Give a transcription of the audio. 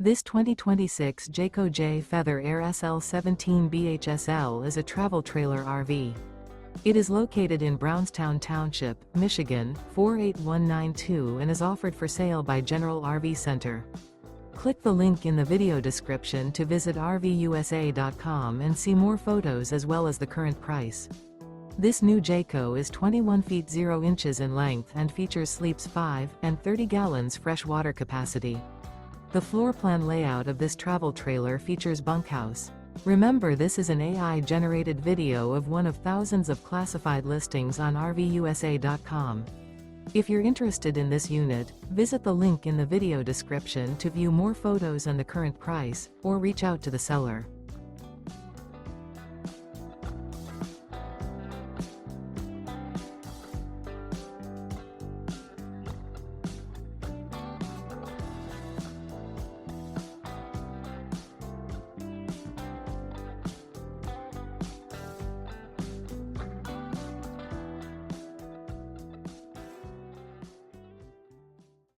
This 2026 Jayco J Feather Air SL17 BHSL is a travel trailer RV. It is located in Brownstown Township, Michigan, 48192 and is offered for sale by General RV Center. Click the link in the video description to visit RVUSA.com and see more photos as well as the current price. This new Jayco is 21 feet 0 inches in length and features sleeps 5 and 30 gallons fresh water capacity. The floor plan layout of this travel trailer features bunkhouse. Remember, this is an AI-generated video of one of thousands of classified listings on RVUSA.com. If you're interested in this unit, visit the link in the video description to view more photos and the current price, or reach out to the seller.